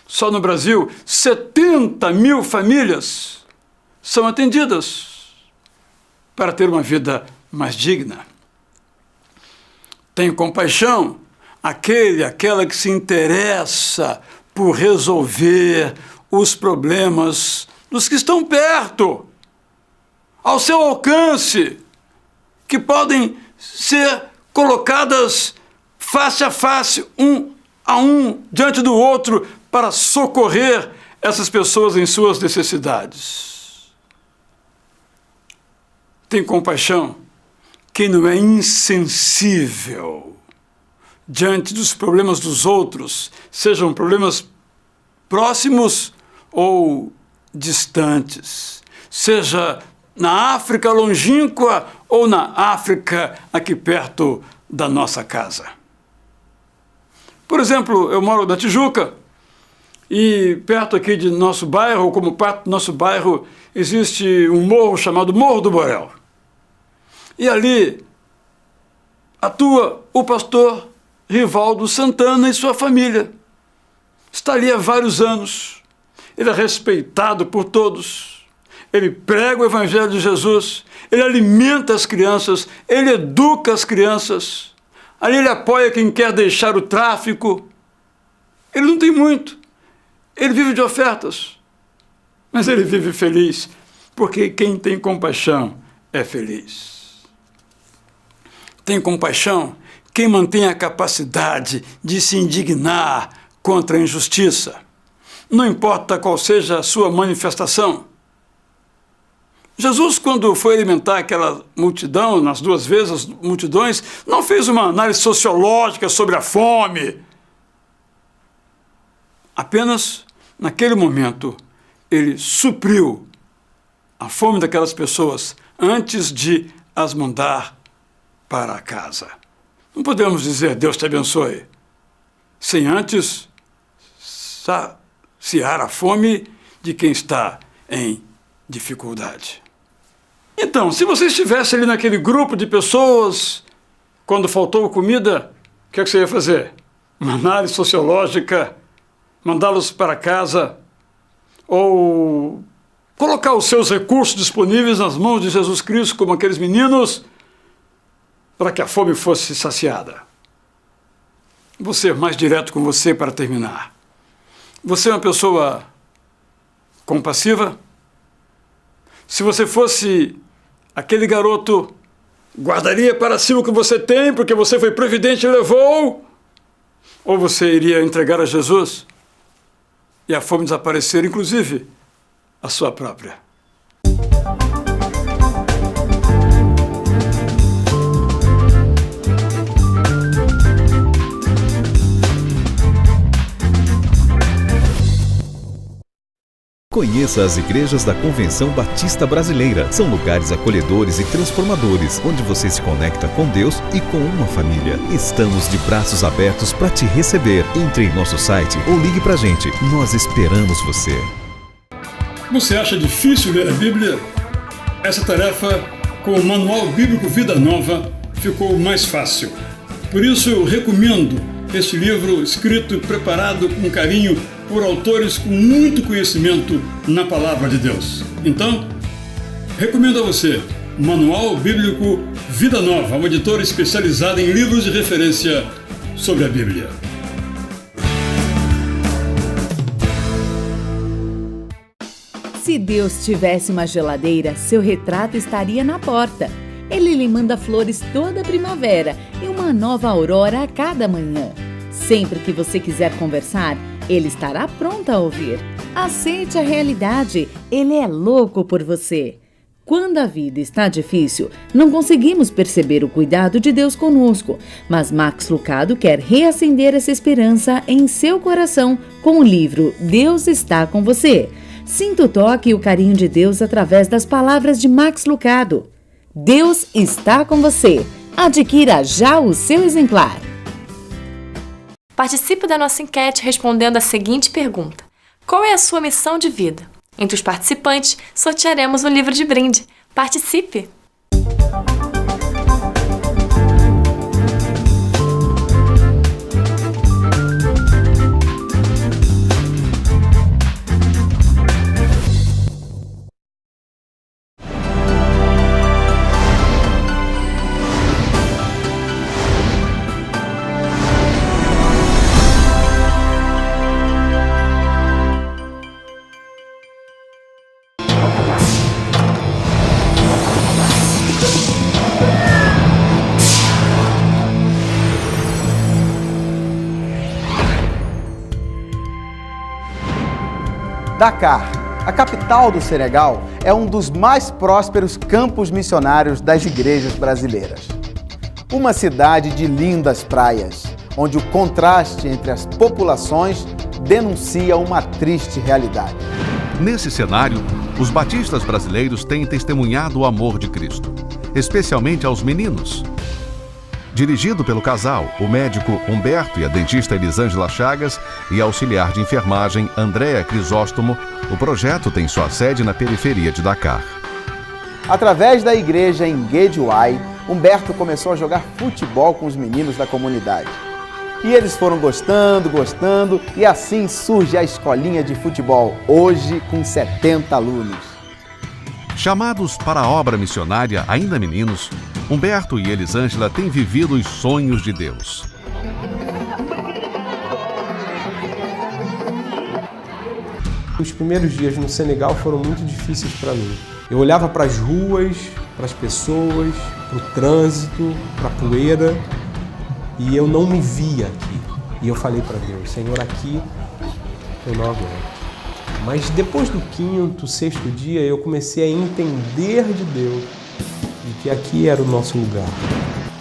só no Brasil, 70 mil famílias são atendidas para ter uma vida mais digna. Tem compaixão aquela que se interessa por resolver os problemas dos que estão perto, ao seu alcance, que podem ser colocadas face a face, um a um, diante do outro, para socorrer essas pessoas em suas necessidades. Tem compaixão quem não é insensível diante dos problemas dos outros, sejam problemas próximos ou distantes, seja na África longínqua ou na África aqui perto da nossa casa. Por exemplo, eu moro na Tijuca e perto aqui de nosso bairro, como parte do nosso bairro, existe um morro chamado Morro do Borel. E ali atua o pastor Rivaldo Santana e sua família. Está ali há vários anos. Ele é respeitado por todos. Ele prega o Evangelho de Jesus. Ele alimenta as crianças. Ele educa as crianças. Ali ele apoia quem quer deixar o tráfico. Ele não tem muito. Ele vive de ofertas. Mas ele vive feliz, porque quem tem compaixão é feliz. Tem compaixão quem mantém a capacidade de se indignar contra a injustiça. Não importa qual seja a sua manifestação. Jesus, quando foi alimentar aquela multidão, nas duas vezes as multidões, não fez uma análise sociológica sobre a fome. Apenas, naquele momento, ele supriu a fome daquelas pessoas antes de as mandar para casa. Não podemos dizer Deus te abençoe sem antes saciar a fome de quem está em dificuldade. Então, se você estivesse ali naquele grupo de pessoas, quando faltou comida, o que é que você ia fazer? uma análise sociológica, mandá-los para casa ou colocar os seus recursos disponíveis nas mãos de Jesus Cristo, como aqueles meninos, para que a fome fosse saciada. Vou ser mais direto com você para terminar. Você é uma pessoa compassiva? Se você fosse aquele garoto, guardaria para si o que você tem, porque você foi previdente e levou? Ou você iria entregar a Jesus e a fome desaparecer, inclusive a sua própria? Conheça as igrejas da Convenção Batista Brasileira. São lugares acolhedores e transformadores, onde você se conecta com Deus e com uma família. Estamos de braços abertos para te receber. Entre em nosso site ou ligue pra gente. Nós esperamos você. Você acha difícil ler a Bíblia? Essa tarefa, com o Manual Bíblico Vida Nova, ficou mais fácil. Por isso eu recomendo este livro escrito e preparado com carinho por autores com muito conhecimento na Palavra de Deus. Então, recomendo a você Manual Bíblico Vida Nova, uma editora especializada em livros de referência sobre a Bíblia. Se Deus tivesse uma geladeira, seu retrato estaria na porta. Ele lhe manda flores toda primavera e uma nova aurora a cada manhã. Sempre que você quiser conversar, ele estará pronto a ouvir. Aceite a realidade, ele é louco por você. Quando a vida está difícil, não conseguimos perceber o cuidado de Deus conosco, mas Max Lucado quer reacender essa esperança em seu coração com o livro Deus está com você. Sinta o toque e o carinho de Deus através das palavras de Max Lucado. Deus está com você. Adquira já o seu exemplar. Participe da nossa enquete respondendo a seguinte pergunta: qual é a sua missão de vida? Entre os participantes, sortearemos um livro de brinde. Participe! Dakar, a capital do Senegal, é um dos mais prósperos campos missionários das igrejas brasileiras. Uma cidade de lindas praias, onde o contraste entre as populações denuncia uma triste realidade. Nesse cenário, os batistas brasileiros têm testemunhado o amor de Cristo, especialmente aos meninos. Dirigido pelo casal, o médico Humberto e a dentista Elisângela Chagas e a auxiliar de enfermagem Andréa Crisóstomo, o projeto tem sua sede na periferia de Dakar. Através da igreja em Guédiawaye, Humberto começou a jogar futebol com os meninos da comunidade. E eles foram gostando, e assim surge a escolinha de futebol, hoje com 70 alunos. Chamados para a obra missionária ainda meninos, Humberto e Elisângela têm vivido os sonhos de Deus. Os primeiros dias no Senegal foram muito difíceis para mim. Eu olhava para as ruas, para as pessoas, para o trânsito, para a poeira, e eu não me via aqui. E eu falei para Deus: Senhor, aqui eu não aguento. Mas depois do quinto, sexto dia, eu comecei a entender de Deus e que aqui era o nosso lugar.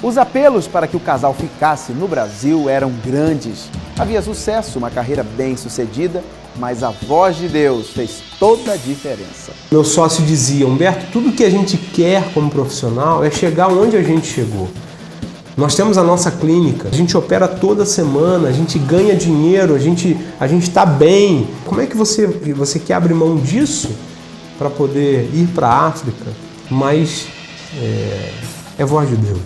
Os apelos para que o casal ficasse no Brasil eram grandes. Havia sucesso, uma carreira bem-sucedida, mas a voz de Deus fez toda a diferença. Meu sócio dizia: Humberto, tudo que a gente quer como profissional é chegar onde a gente chegou. Nós temos a nossa clínica, a gente opera toda semana, a gente ganha dinheiro, a gente está bem. Como é que você quer abrir mão disso para poder ir para a África? Mas é voz de Deus.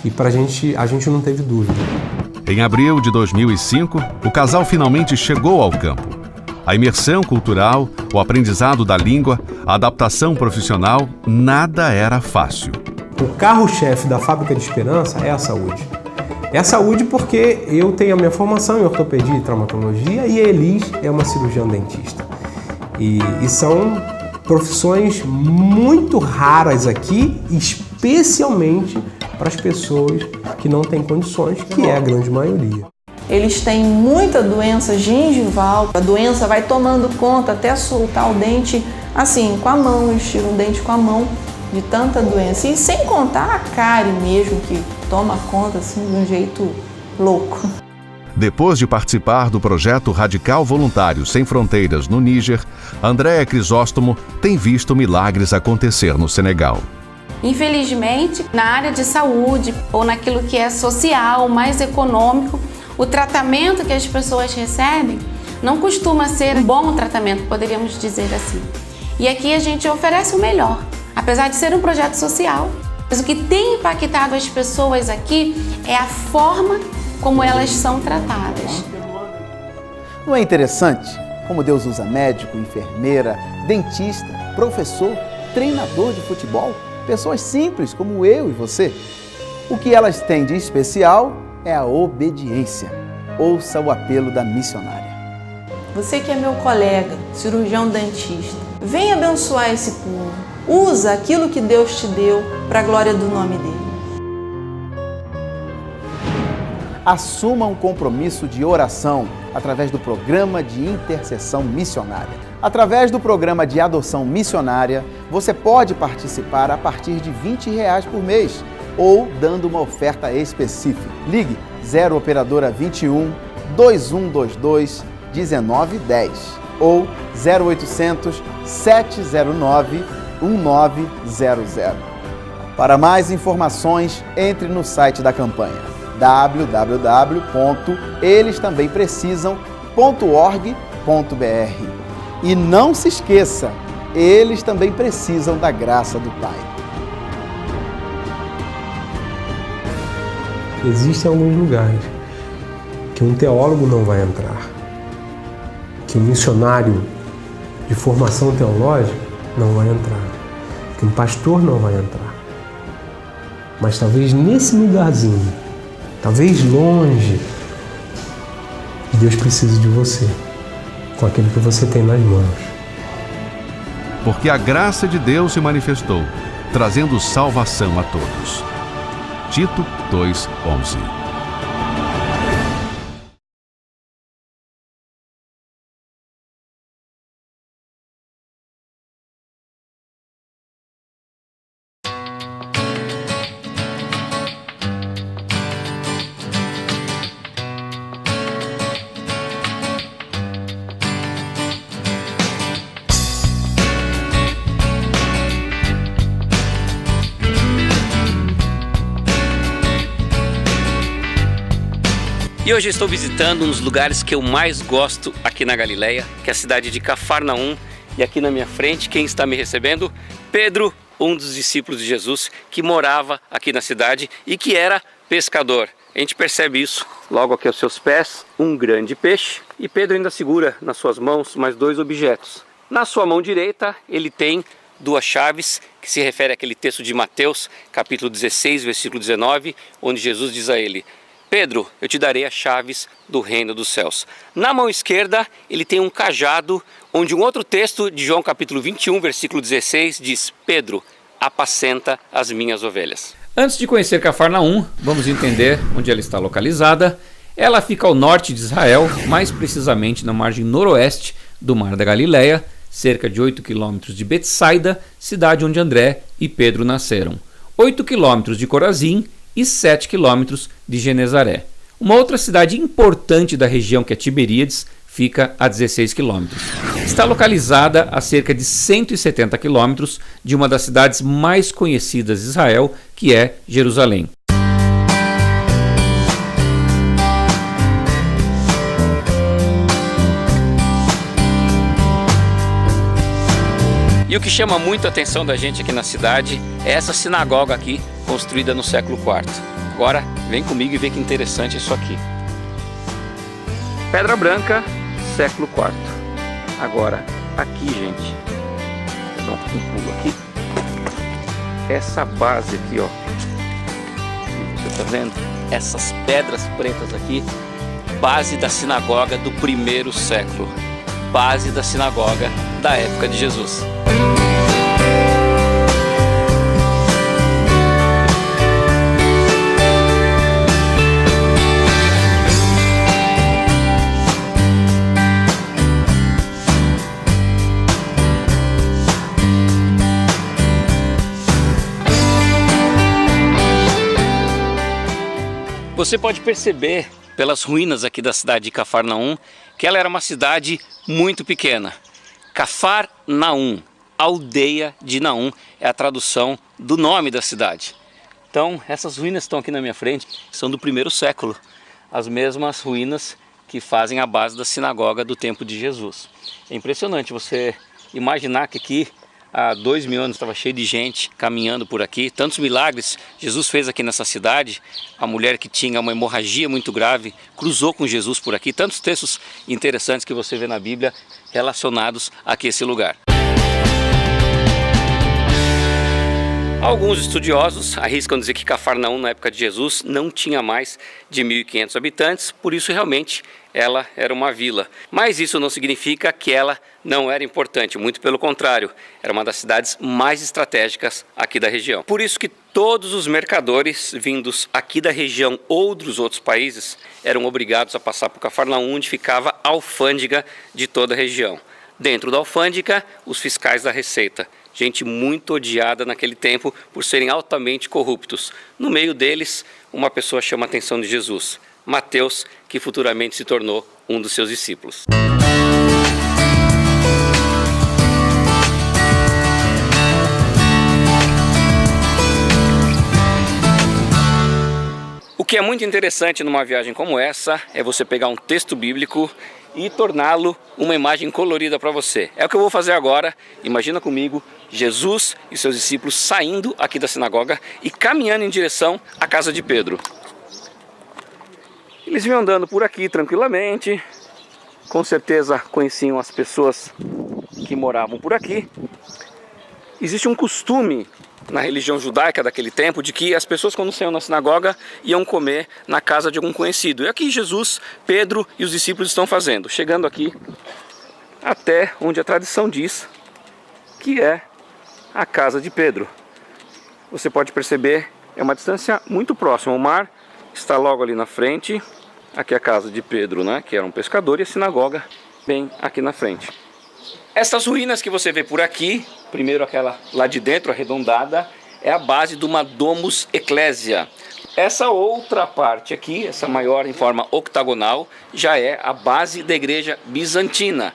E para a gente não teve dúvida. Em abril de 2005, o casal finalmente chegou ao campo. A imersão cultural, o aprendizado da língua, a adaptação profissional, nada era fácil. O carro-chefe da Fábrica de Esperança é a saúde. É a saúde porque eu tenho a minha formação em ortopedia e traumatologia e a Elis é uma cirurgiã dentista. E são profissões muito raras aqui, especialmente para as pessoas que não têm condições, que é a grande maioria. Eles têm muita doença gengival, a doença vai tomando conta até soltar o dente assim, com a mão, eles tiram o dente com a mão de tanta doença. E sem contar a cárie mesmo, que toma conta assim de um jeito louco. Depois de participar do projeto Radical Voluntário Sem Fronteiras no Níger, Andréa Crisóstomo tem visto milagres acontecer no Senegal. Infelizmente, na área de saúde ou naquilo que é social, mais econômico, o tratamento que as pessoas recebem não costuma ser um bom tratamento, poderíamos dizer assim. E aqui a gente oferece o melhor, apesar de ser um projeto social. Mas o que tem impactado as pessoas aqui é a forma como elas são tratadas. Não é interessante como Deus usa médico, enfermeira, dentista, professor, treinador de futebol? Pessoas simples como eu e você. O que elas têm de especial é a obediência. Ouça o apelo da missionária. Você que é meu colega, cirurgião dentista, vem abençoar esse povo. Usa aquilo que Deus te deu para a glória do nome dele. Assuma um compromisso de oração através do programa de intercessão missionária. Através do programa de adoção missionária, você pode participar a partir de R$20 por mês ou dando uma oferta específica. Ligue 0 Operadora 21 2122 1910 ou 0800 709 1900. Para mais informações, entre no site da campanha www.elestamgemprecisam.org.br. E não se esqueça, eles também precisam da graça do Pai. Existem alguns lugares que um teólogo não vai entrar, que um missionário de formação teológica não vai entrar, que um pastor não vai entrar. Mas talvez nesse lugarzinho, talvez longe, Deus precise de você, com aquilo que você tem nas mãos. Porque a graça de Deus se manifestou, trazendo salvação a todos. Tito 2:11. E hoje eu estou visitando um dos lugares que eu mais gosto aqui na Galileia, que é a cidade de Cafarnaum. E aqui na minha frente, quem está me recebendo? Pedro, um dos discípulos de Jesus, que morava aqui na cidade e que era pescador. A gente percebe isso logo aqui aos seus pés, um grande peixe. E Pedro ainda segura nas suas mãos mais dois objetos. Na sua mão direita, ele tem duas chaves, que se refere àquele texto de Mateus, capítulo 16, versículo 19, onde Jesus diz a ele: Pedro, eu te darei as chaves do reino dos céus. Na mão esquerda, ele tem um cajado, onde um outro texto de João capítulo 21, versículo 16, diz: Pedro, apacenta as minhas ovelhas. Antes de conhecer Cafarnaum, vamos entender onde ela está localizada. Ela fica ao norte de Israel, mais precisamente na margem noroeste do Mar da Galileia, cerca de 8 quilômetros de Betsaida, cidade onde André e Pedro nasceram. 8 quilômetros de Corazim e 7 quilômetros de Genezaré. Uma outra cidade importante da região, que é Tiberíades, fica a 16 quilômetros. Está localizada a cerca de 170 quilômetros de uma das cidades mais conhecidas de Israel, que é Jerusalém. E o que chama muito a atenção da gente aqui na cidade é essa sinagoga aqui, construída no século IV. Agora, vem comigo e vê que interessante isso aqui. Pedra Branca, século IV. Agora, aqui, gente, vou dar um pulo aqui. Essa base aqui, ó, você tá vendo? Essas pedras pretas aqui, base da sinagoga do primeiro século, base da sinagoga da época de Jesus. Você pode perceber pelas ruínas aqui da cidade de Cafarnaum que ela era uma cidade muito pequena. Cafarnaum, aldeia de Naum, é a tradução do nome da cidade. Então, essas ruínas que estão aqui na minha frente são do primeiro século, as mesmas ruínas que fazem a base da sinagoga do tempo de Jesus. É impressionante você imaginar que aqui há 2000 anos estava cheio de gente caminhando por aqui, tantos milagres Jesus fez aqui nessa cidade. A mulher que tinha uma hemorragia muito grave cruzou com Jesus por aqui, tantos textos interessantes que você vê na Bíblia relacionados aqui a esse lugar. Alguns estudiosos arriscam dizer que Cafarnaum, na época de Jesus, não tinha mais de 1.500 habitantes, por isso realmente ela era uma vila. Mas isso não significa que ela não era importante, muito pelo contrário, era uma das cidades mais estratégicas aqui da região. Por isso que todos os mercadores vindos aqui da região ou dos outros países eram obrigados a passar por Cafarnaum, onde ficava a alfândega de toda a região. Dentro da alfândega, os fiscais da Receita. Gente muito odiada naquele tempo por serem altamente corruptos. No meio deles, uma pessoa chama a atenção de Jesus, Mateus, que futuramente se tornou um dos seus discípulos. O que é muito interessante numa viagem como essa é você pegar um texto bíblico e torná-lo uma imagem colorida para você. É o que eu vou fazer agora. Imagina comigo Jesus e seus discípulos saindo aqui da sinagoga e caminhando em direção à casa de Pedro. Eles vinham andando por aqui tranquilamente, com certeza conheciam as pessoas que moravam por aqui. Existe um costume na religião judaica daquele tempo de que as pessoas, quando saíam na sinagoga, iam comer na casa de algum conhecido. E aqui Jesus, Pedro e os discípulos estão fazendo, chegando aqui até onde a tradição diz que é a casa de Pedro. Você pode perceber, é uma distância muito próxima. O mar está logo ali na frente. Aqui é a casa de Pedro, né, que era um pescador, e a sinagoga bem aqui na frente. Essas ruínas que você vê por aqui, primeiro aquela lá de dentro, arredondada, é a base de uma Domus Ecclesia. Essa outra parte aqui, essa maior em forma octagonal, já é a base da igreja bizantina,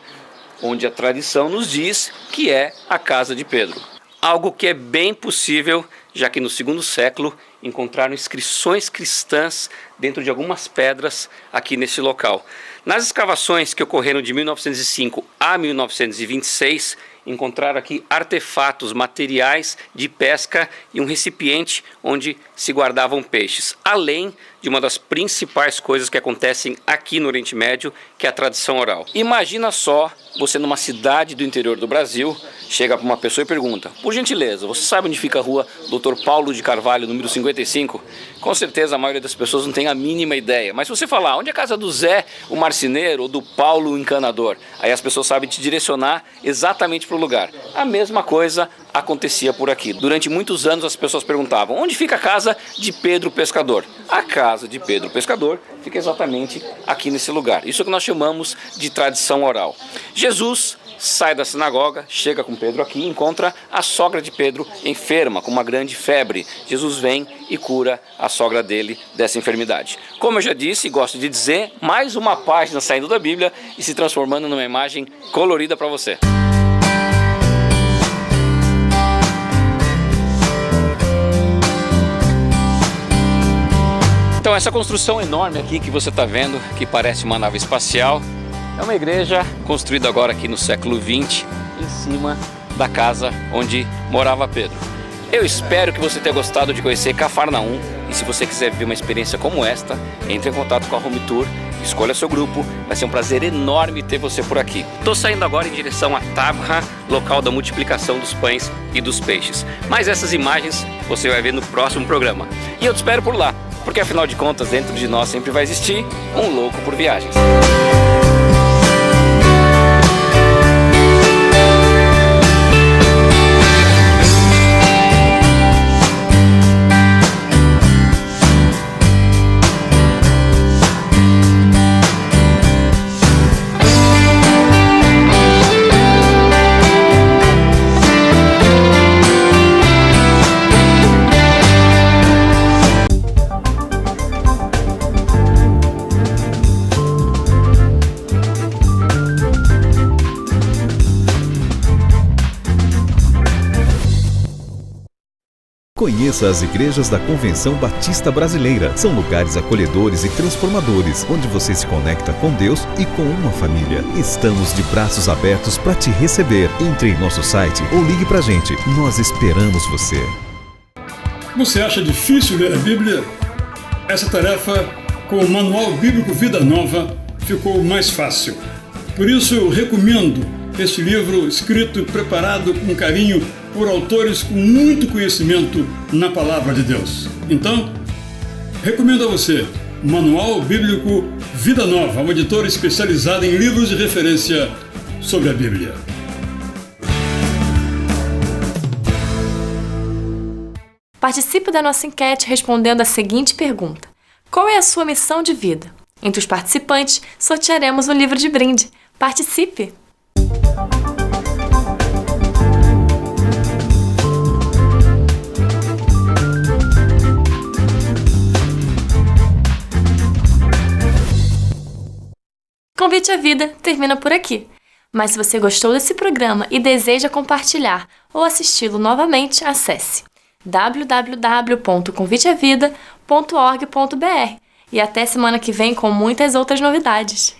onde a tradição nos diz que é a casa de Pedro. Algo que é bem possível, já que no segundo século encontraram inscrições cristãs dentro de algumas pedras aqui nesse local. Nas escavações que ocorreram de 1905 a 1926, encontraram aqui artefatos, materiais de pesca e um recipiente onde se guardavam peixes, além de uma das principais coisas que acontecem aqui no Oriente Médio, que é a tradição oral. Imagina só, você numa cidade do interior do Brasil, chega para uma pessoa e pergunta: por gentileza, você sabe onde fica a rua Dr. Paulo de Carvalho, número 55? Com certeza a maioria das pessoas não tem a mínima ideia, mas se você falar onde é a casa do Zé, o marceneiro, ou do Paulo, o encanador, aí as pessoas sabem te direcionar exatamente para o lugar. A mesma coisa acontecia por aqui. Durante muitos anos as pessoas perguntavam: onde fica a casa de Pedro Pescador? A casa de Pedro Pescador fica exatamente aqui nesse lugar. Isso é o que nós chamamos de tradição oral. Jesus sai da sinagoga, chega com Pedro aqui e encontra a sogra de Pedro enferma, com uma grande febre. Jesus vem e cura a sogra dele dessa enfermidade. Como eu já disse e gosto de dizer, mais uma página saindo da Bíblia e se transformando numa imagem colorida para você. Então essa construção enorme aqui que você está vendo, que parece uma nave espacial, é uma igreja construída agora aqui no século XX, em cima da casa onde morava Pedro. Eu espero que você tenha gostado de conhecer Cafarnaum, e se você quiser ver uma experiência como esta, entre em contato com a Home Tour escolha seu grupo, vai ser um prazer enorme ter você por aqui. Estou saindo agora em direção a Tabra, local da multiplicação dos pães e dos peixes. Mas essas imagens você vai ver no próximo programa. E eu te espero por lá, porque afinal de contas, dentro de nós sempre vai existir um louco por viagens. Conheça as igrejas da Convenção Batista Brasileira. São lugares acolhedores e transformadores, onde você se conecta com Deus e com uma família. Estamos de braços abertos para te receber. Entre em nosso site ou ligue pra gente. Nós esperamos você. Você acha difícil ler a Bíblia? Essa tarefa, com o Manual Bíblico Vida Nova, ficou mais fácil. Por isso eu recomendo este livro escrito e preparado com carinho por autores com muito conhecimento na Palavra de Deus. Então, recomendo a você Manual Bíblico Vida Nova, uma editora especializada em livros de referência sobre a Bíblia. Participe da nossa enquete respondendo a seguinte pergunta: qual é a sua missão de vida? Entre os participantes, sortearemos um livro de brinde. Participe! Convite à Vida termina por aqui. Mas se você gostou desse programa e deseja compartilhar ou assisti-lo novamente, acesse www.conviteavida.org.br e até semana que vem com muitas outras novidades.